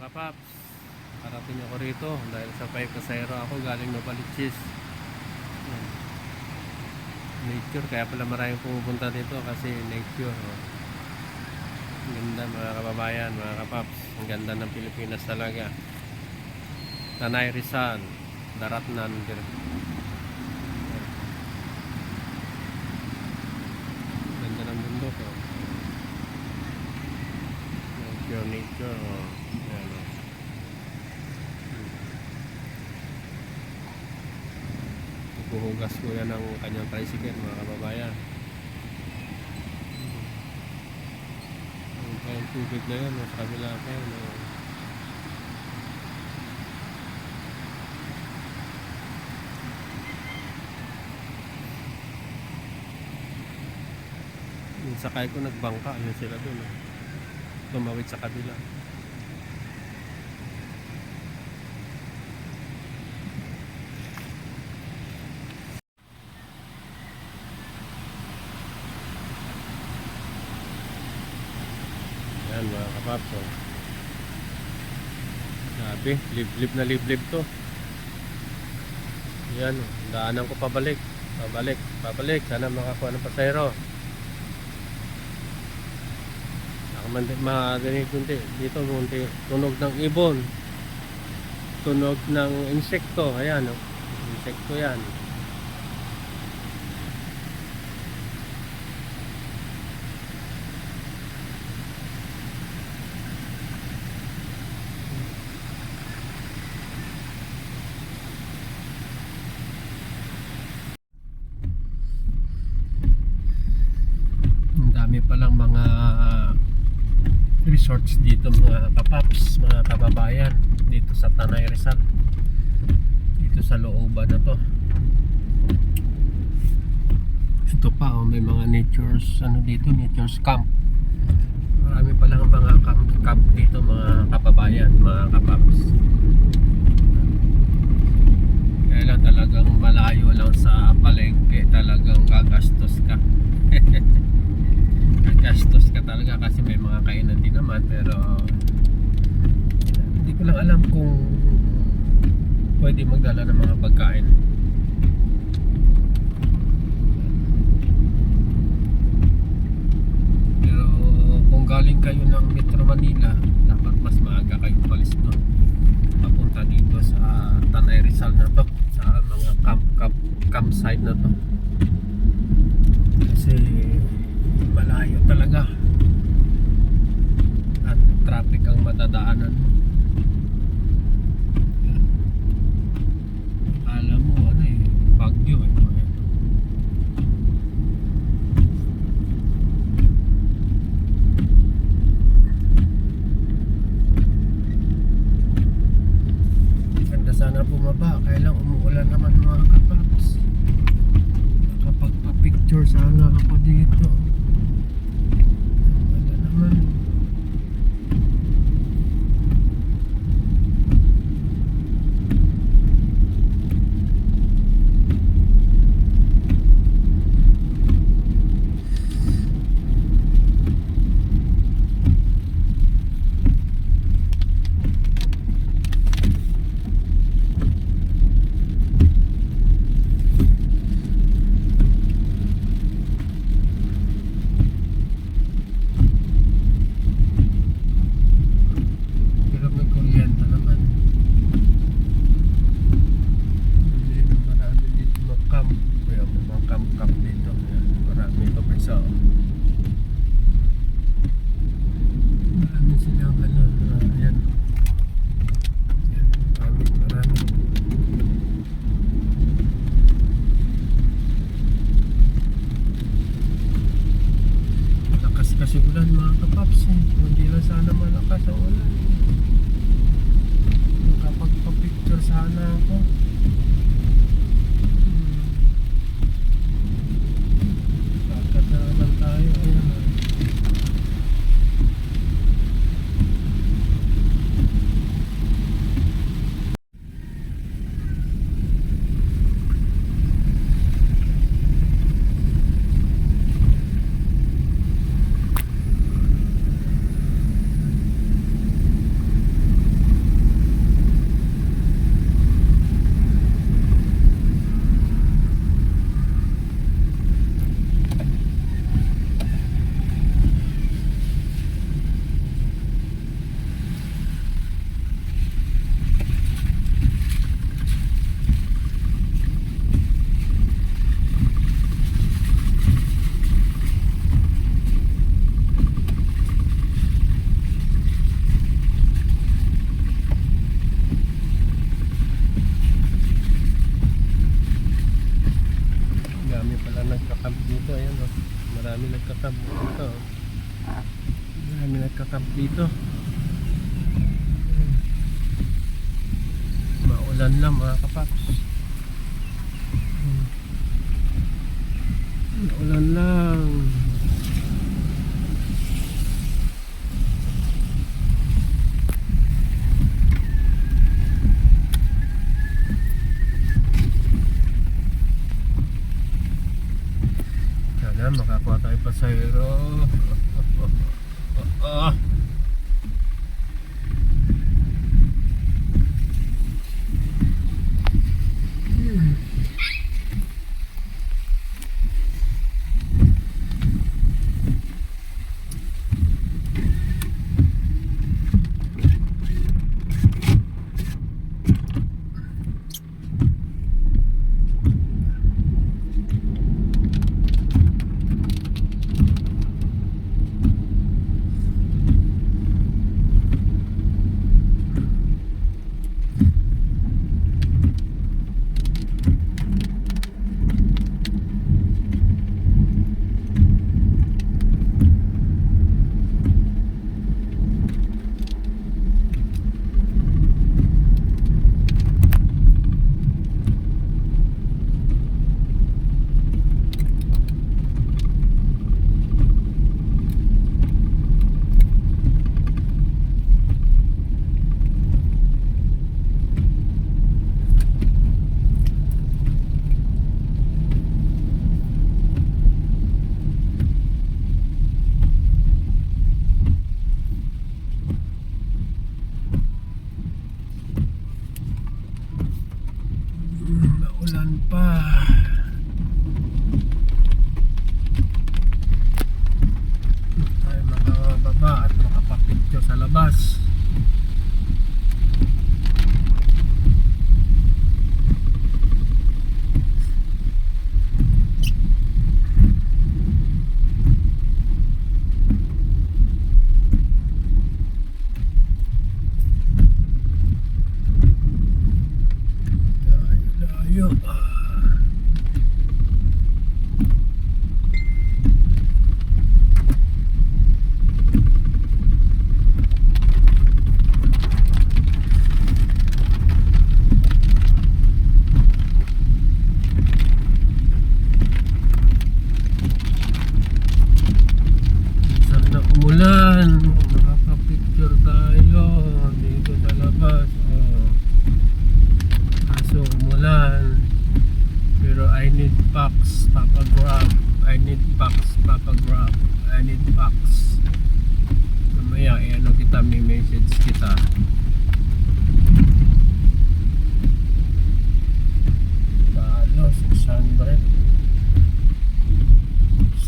kapaps, parating ako rito dahil sa pasahero ako galing Novaliches. Nature, kaya pala maraming pumupunta dito kasi nature. Ang ganda mga kababayan, mga kapaps, ang ganda ng Pilipinas talaga. Tanay Rizal, Daratnan, ganda ng bundok. Nature. Ayan, Hugas ko yan ng kanyang tricycle mga kababayan. Ang tubig na yan sa kabila pa yun. Yung sakay ko nagbangka, yun sila dun. Tumawid sa kabila. Yan mga kapaps, sabi, liblib na liblib to. Yan, daanan ko pabalik. Sana makakuha ng pasahero. Madinig kunti dito, kunti tunog ng ibon, tunog ng insekto. Ayan, insekto yan. Ang dami palang mga resorts dito mga kapaps, mga kababayan, dito sa Tanay Rizal, dito sa looban na to. Ito pa may mga nature's nature's camp. Marami palang mga camp dito mga kababayan, mga kapaps. Kaya lang talagang malayo lang sa palengke, talagang gagastos ka. Gastos ka talaga kasi may mga kainan din naman, pero hindi ko lang alam kung pwede magdala ng mga pagkain. Pero kung galing kayo ng Metro Manila, dapat mas maaga kayo umalis doon papunta dito sa Tanay Rizal na to, sa mga campsite na to, kasi malayo talaga at traffic ang matadaanan mo. Alam mo Baguio ganda sana bumaba, kaya lang umuulan naman mga kapaps. Nakapagpa-picture sana ako dito. nagka-camp dito. Marami nagka-camp dito. Maulan lang mga kapaps. Maulan lang. Sana makakuha tayo pasahero. Maulan pa. Tayo makababa at makapapicture sa labas. Layo. Sana umulan, makapapicture tayo dito sa labas. Kaso umulan, pero I need packs, Papa Grab. I need packs, Papa Grab. I need packs. Mamaya, ano kita, may message kita. Talo, 600.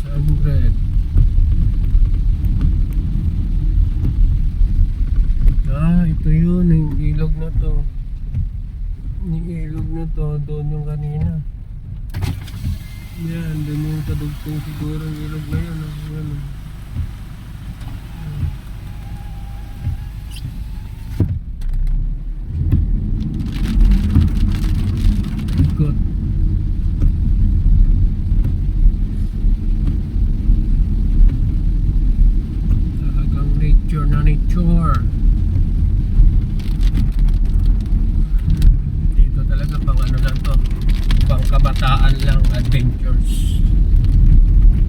600. Ito yun, yung ilog na to. Yung ilog na to, doon yung kanina. Yan, doon yung kadugtong siguro yung ilog na yun. Yan. Ikot. Talagang nature na nature. Talaga pang ano lang to, pang kabataan lang, adventures.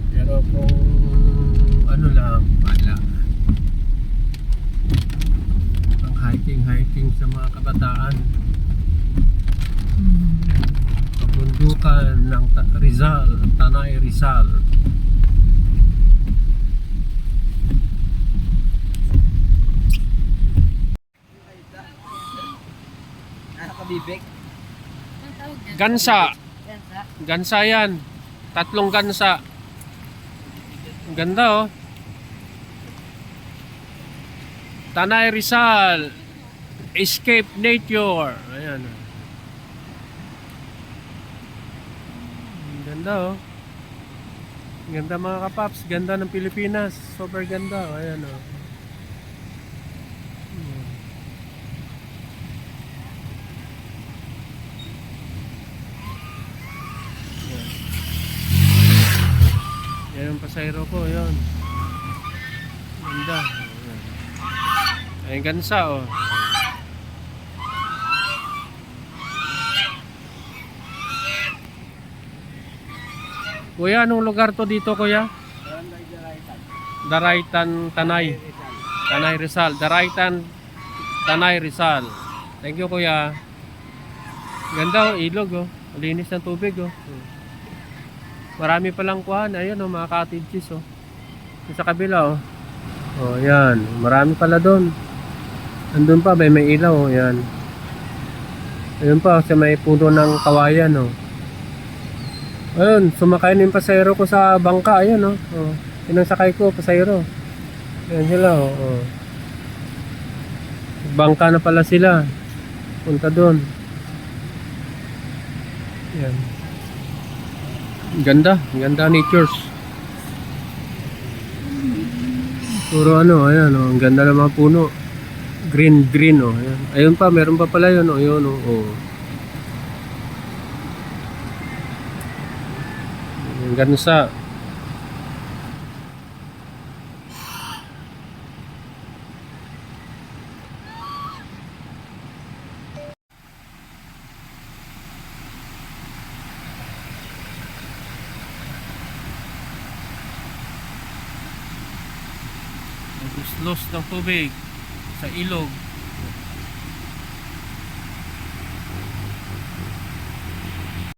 Pero kung ano lang, wala. Pang hiking sa mga kabataan. Pabundukan ng Rizal, Tanay Rizal. Bibig. Gansa. Gansa yan. 3 gansa. Ang ganda oh. Tanay Rizal. Escape nature. Ayan. Ang ganda oh. Ang ganda mga kapaps. Ganda ng Pilipinas. Super ganda. Ayan oh. Yan yung pasayro ko, yun. Ganda. Ayun, gansa, oh. Kuya, anong lugar to dito, kuya? Barangay Daraitan. Daraitan, Tanay. Tanay Rizal. Daraitan, Tanay Rizal. Thank you, kuya. Ganda, oh, ilog, oh. Malinis ng tubig, oh. Marami palang kuhan. Ayun, oh, mga cottages, oh. Yung sa kabila, oh. Oh, yan. Marami pala doon. Andun pa, may ilaw, oh. Yan. Ayun pa, sa may puno ng kawayan, oh. Ayun, sumakay na yung pasayro ko sa bangka. Ayun, oh. Oh. Yun ang sakay ko, pasayro. Ayan sila, oh. Oh. Bangka na pala sila. Punta doon. Yan. Ganda, ganda natures. Puro ano, ayan, oh, ang ganda ng mga puno. Green, green, oh. Ayan. Ayun pa, meron pa pala yun, oh. Ayun, oh. Oh. Ang ganda sa los ng tubig sa ilog.